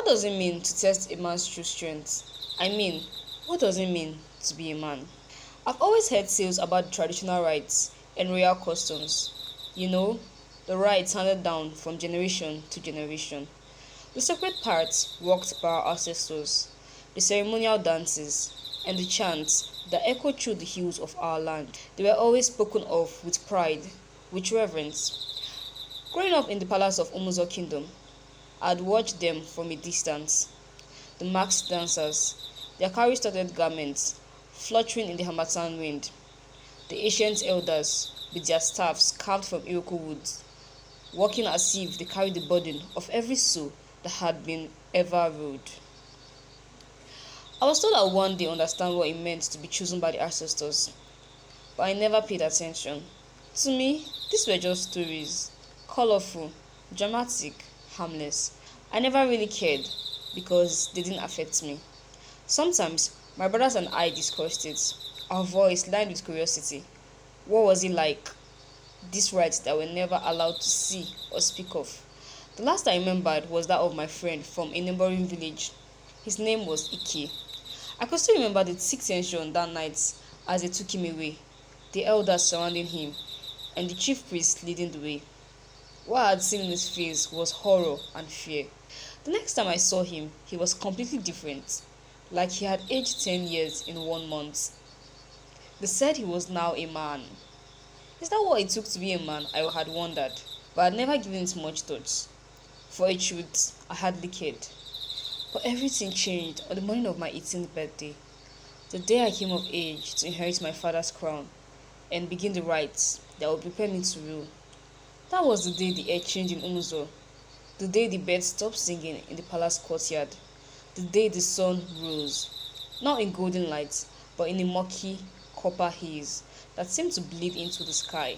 What does it mean to test a man's true strength? I mean, what does it mean to be a man? I've always heard tales about the traditional rites and royal customs. You know, the rites handed down from generation to generation. The sacred parts walked by our ancestors, the ceremonial dances, and the chants that echoed through the hills of our land. They were always spoken of with pride, with reverence. Growing up in the palace of Umuzo Kingdom, I'd watched them from a distance. The masked dancers, their carry-studded garments fluttering in the harmattan wind. The ancient elders, with their staffs carved from Iroko woods, walking as if they carried the burden of every soul that had been ever ruled. I was told I would one day understand what it meant to be chosen by the ancestors, but I never paid attention. To me, these were just stories, colorful, dramatic, harmless. I never really cared because they didn't affect me. Sometimes my brothers and I discussed it, our voice lined with curiosity. What was it like? These rites that were never allowed to see or speak of. The last I remembered was that of my friend from a neighboring village. His name was Ike. I could still remember the thick tension that night as they took him away, the elders surrounding him, and the chief priest leading the way. What I had seen in his face was horror and fear. The next time I saw him, he was completely different, like he had aged 10 years in 1 month. They said he was now a man. Is that what it took to be a man? I had wondered, but I had never given it much thought. For a truth, I hardly cared. But everything changed on the morning of my 18th birthday, the day I came of age to inherit my father's crown and begin the rites that would prepare me to rule. That was the day the air changed in Umuzo, the day the birds stopped singing in the palace courtyard, the day the sun rose, not in golden light, but in a murky copper haze that seemed to bleed into the sky.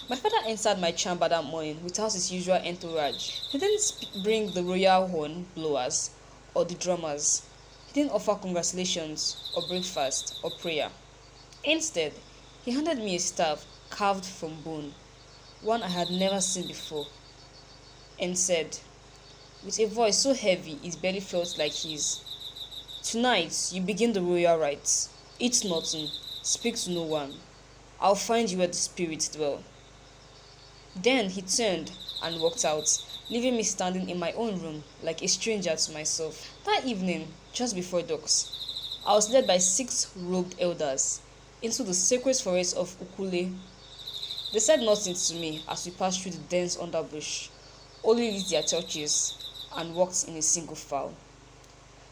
My father entered my chamber that morning without his usual entourage. He didn't bring the royal horn blowers or the drummers. He didn't offer congratulations or breakfast or prayer. Instead, he handed me a staff carved from bone, one I had never seen before, and said, with a voice so heavy it barely felt like his, "Tonight you begin the royal rites. Eat nothing, speak to no one. I'll find you where the spirits dwell." Then he turned and walked out, leaving me standing in my own room like a stranger to myself. That evening, just before dusk, I was led by 6 robed elders into the sacred forest of Ukule. They said nothing to me as we passed through the dense underbush, only lit their torches and walked in a single file.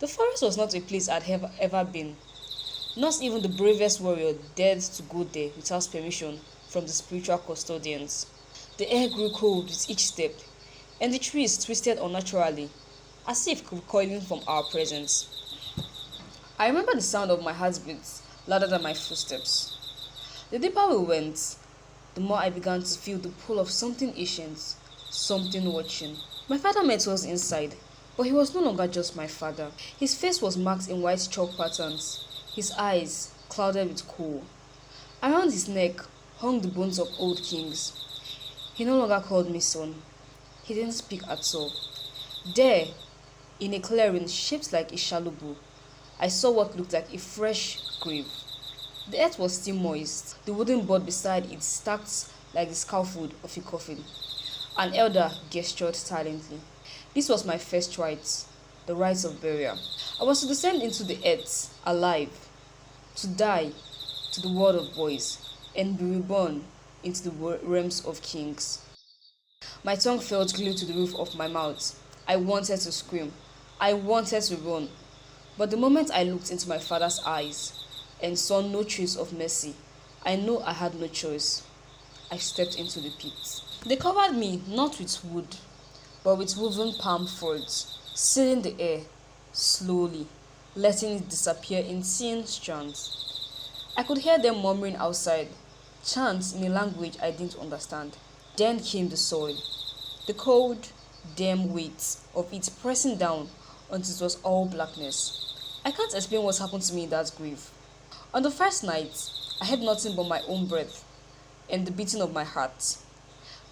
The forest was not a place I'd ever been. Not even the bravest warrior dared to go there without permission from the spiritual custodians. The air grew cold with each step, and the trees twisted unnaturally, as if recoiling from our presence. I remember the sound of my heartbeats louder than my footsteps. The deeper we went, the more I began to feel the pull of something ancient, something watching. My father met us inside, but he was no longer just my father. His face was marked in white chalk patterns, his eyes clouded with coal. Around his neck hung the bones of old kings. He no longer called me son. He didn't speak at all. There, in a clearing shaped like a shallow bowl, I saw what looked like a fresh grave. The earth was still moist, the wooden board beside it stacked like the scaffold of a coffin. An elder gestured silently. This was my first rite, the rite of burial. I was to descend into the earth, alive, to die to the world of boys, and be reborn into the realms of kings. My tongue felt glued to the roof of my mouth. I wanted to scream. I wanted to run. But the moment I looked into my father's eyes and saw no trace of mercy, I knew I had no choice. I stepped into the pit. They covered me not with wood, but with woven palm fronds, sealing the air slowly, letting it disappear in thin strands. I could hear them murmuring outside, chants in a language I didn't understand. Then came the soil, the cold, damp weight of it pressing down until it was all blackness. I can't explain what happened to me in that grave. On the first night, I heard nothing but my own breath and the beating of my heart.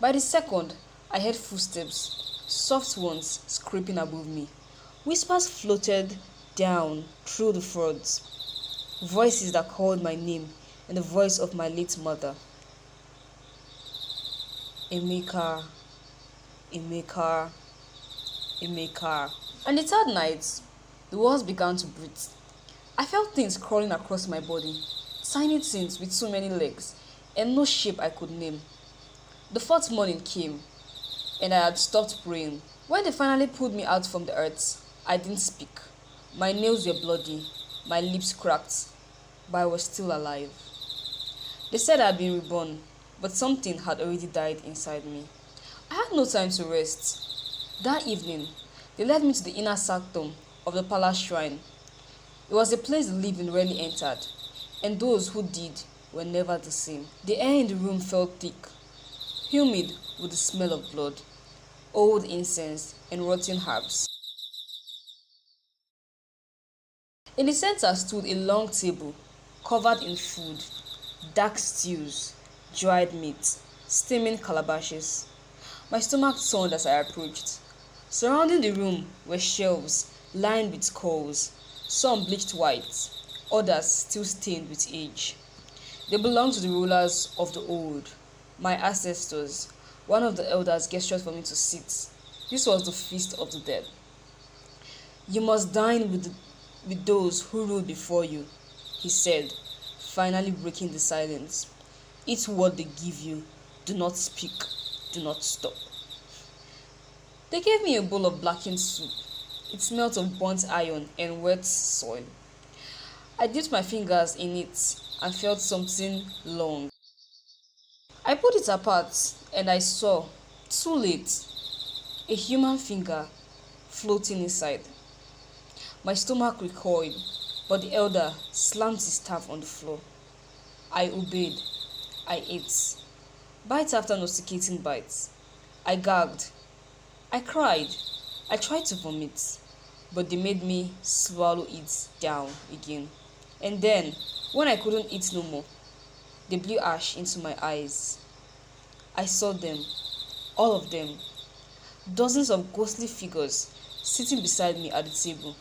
By the second, I heard footsteps, soft ones scraping above me, Whispers floated down through the frauds, voices that called my name and the voice of my late mother. Emeka, Emeka, Emeka. And the third night, the walls began to breathe. I felt things crawling across my body, tiny things with so many legs, and no shape I could name. The fourth morning came, and I had stopped praying. When they finally pulled me out from the earth, I didn't speak. My nails were bloody, my lips cracked, but I was still alive. They said I had been reborn, but something had already died inside me. I had no time to rest. That evening, they led me to the inner sanctum of the palace shrine. It was a place the living rarely entered, and those who did were never the same. The air in the room felt thick, humid with the smell of blood, old incense, and rotten herbs. In the center stood a long table covered in food, dark stews, dried meat, steaming calabashes. My stomach turned as I approached. Surrounding the room were shelves lined with skulls, some bleached white, others still stained with age. They belonged to the rulers of the old, my ancestors. One of the elders gestured for me to sit. This was the feast of the dead. You must dine with those who ruled before you, he said, finally breaking the silence. Eat what they give you. Do not speak. Do not stop. They gave me a bowl of blackened soup. It smelt of burnt iron and wet soil. I dipped my fingers in it and felt something long. I put it apart and I saw, too late, a human finger floating inside. My stomach recoiled, but the elder slammed his staff on the floor. I obeyed. I ate. Bite after nauseating bites. I gagged. I cried. I tried to vomit, but they made me swallow it down again. And then, when I couldn't eat no more, they blew ash into my eyes. I saw them, all of them, dozens of ghostly figures sitting beside me at the table,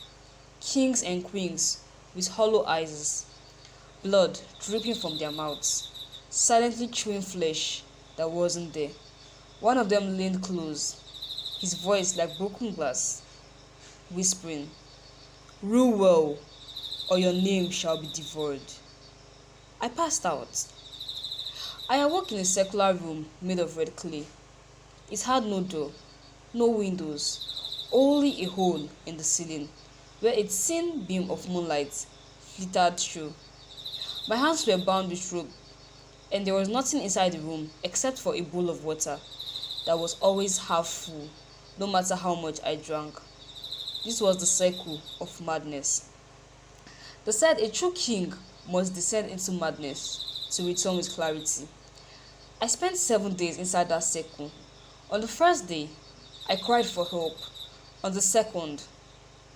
kings and queens with hollow eyes, blood dripping from their mouths, silently chewing flesh that wasn't there. One of them leaned close, his voice like broken glass, whispering, "Rule well, or your name shall be devoured." I passed out. I awoke in a circular room made of red clay. It had no door, no windows, only a hole in the ceiling where a thin beam of moonlight flittered through. My hands were bound with rope, and there was nothing inside the room except for a bowl of water that was always half full, no matter how much I drank. This was the cycle of madness. They said a true king must descend into madness to return with clarity. I spent 7 days inside that circle. On the first day, I cried for help. On the second,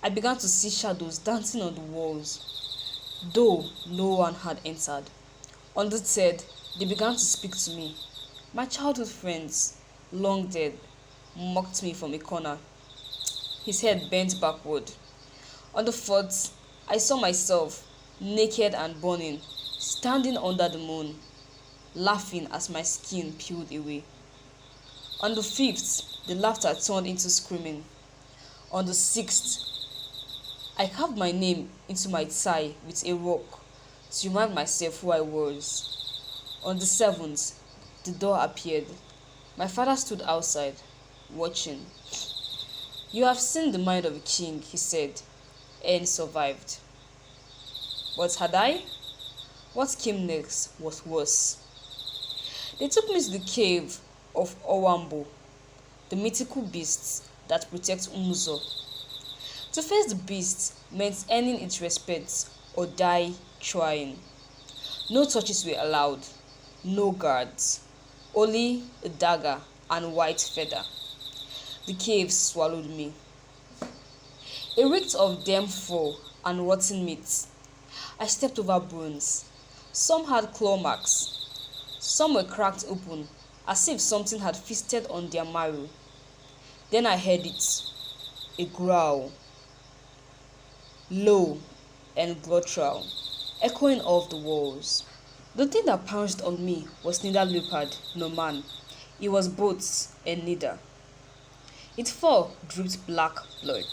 I began to see shadows dancing on the walls, though no one had entered. On the third, they began to speak to me. My childhood friends, long dead, mocked me from a corner, his head bent backward. On the fourth, I saw myself, naked and burning, standing under the moon, laughing as my skin peeled away. On the fifth, the laughter turned into screaming. On the sixth, I carved my name into my thigh with a rock to remind myself who I was. On the seventh, the door appeared. My father stood outside, watching. "You have seen the mind of a king," he said, and survived. But had I? What came next was worse. They took me to the cave of Owambo, the mythical beast that protects Umuzo. To face the beast meant earning its respect or die trying. No touches were allowed, no guards, only a dagger and white feather. The cave swallowed me. It reeked of damp fur and rotten meat. I stepped over bones. Some had claw marks. Some were cracked open, as if something had feasted on their marrow. Then I heard it, a growl. low and guttural, echoing off the walls. The thing that pounced on me was neither leopard nor man. It was both and neither. Its fur dripped black blood.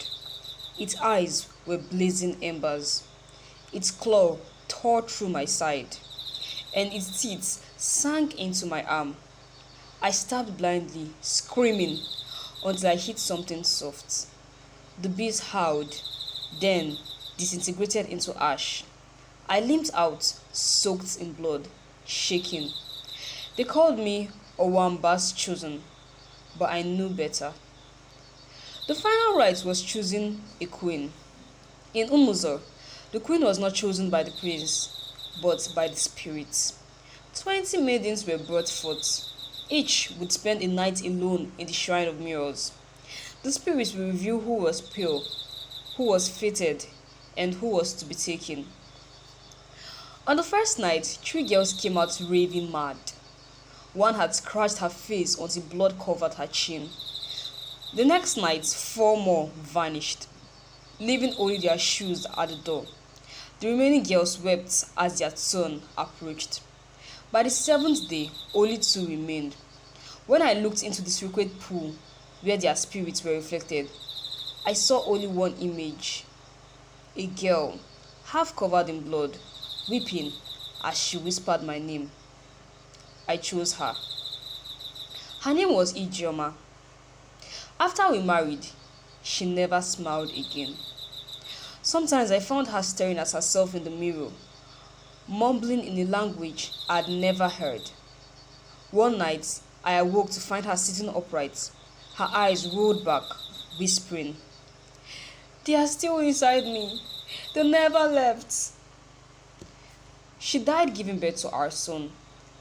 Its eyes were blazing embers. Its claw tore through my side, and its teeth sank into my arm. I stabbed blindly, screaming, until I hit something soft. The beast howled, then disintegrated into ash. I limped out, soaked in blood, shaking. They called me Owamba's chosen, but I knew better. The final rite was choosing a queen. In Umuzo, the queen was not chosen by the prince, but by the spirits. 20 maidens were brought forth. Each would spend a night alone in the shrine of mirrors. The spirits will reveal who was pure, who was fated, and who was to be taken. On the first night, 3 girls came out raving mad. One had scratched her face until blood covered her chin. The next night, 4 more vanished, leaving only their shoes at the door. The remaining girls wept as their turn approached. By the 7th day, only 2 remained. When I looked into the sacred pool where their spirits were reflected, I saw only one image. A girl, half covered in blood, weeping as she whispered my name. I chose her. Her name was Ijeoma. After we married, she never smiled again. Sometimes I found her staring at herself in the mirror, mumbling in a language I had never heard. One night, I awoke to find her sitting upright, her eyes rolled back, whispering, "They are still inside me. They never left." She died giving birth to our son.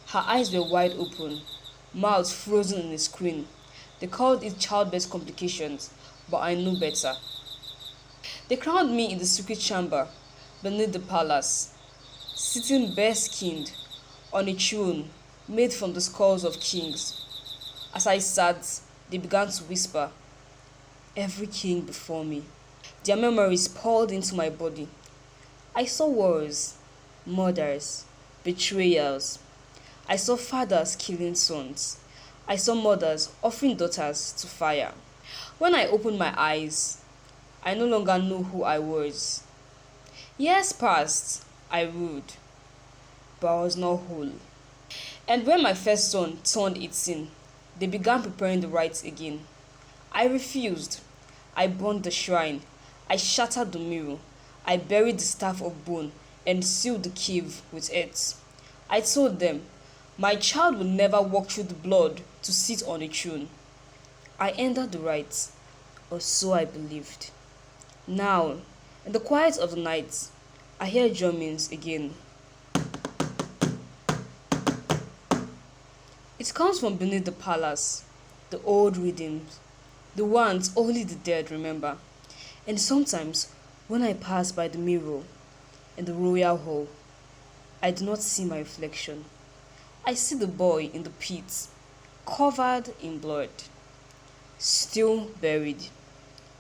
Her eyes were wide open, mouth frozen in a screen. They called it childbirth complications, but I knew better. They crowned me in the secret chamber beneath the palace, sitting bare-skinned on a throne made from the skulls of kings. As I sat, they began to whisper, every king before me. Their memories poured into my body. I saw wars, murders, betrayals. I saw fathers killing sons. I saw mothers offering daughters to fire. When I opened my eyes, I no longer knew who I was. Years passed, I ruled, but I was not whole. And when my first son turned 18, they began preparing the rites again. I refused. I burned the shrine. I shattered the mirror. I buried the staff of bone and sealed the cave with earth. I told them, my child will never walk through the blood to sit on a throne. I entered the rites, or so I believed. Now, in the quiet of the night, I hear drummings again. It comes from beneath the palace, the old rhythms, the ones only the dead remember. And sometimes, when I pass by the mirror in the royal hall, I do not see my reflection. I see the boy in the pit, covered in blood, still buried,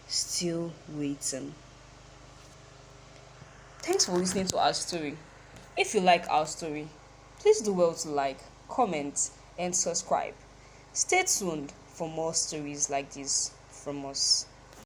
still waiting. Thanks for listening to our story. If you like our story, please do well to like, comment, and subscribe. Stay tuned for more stories like this from us.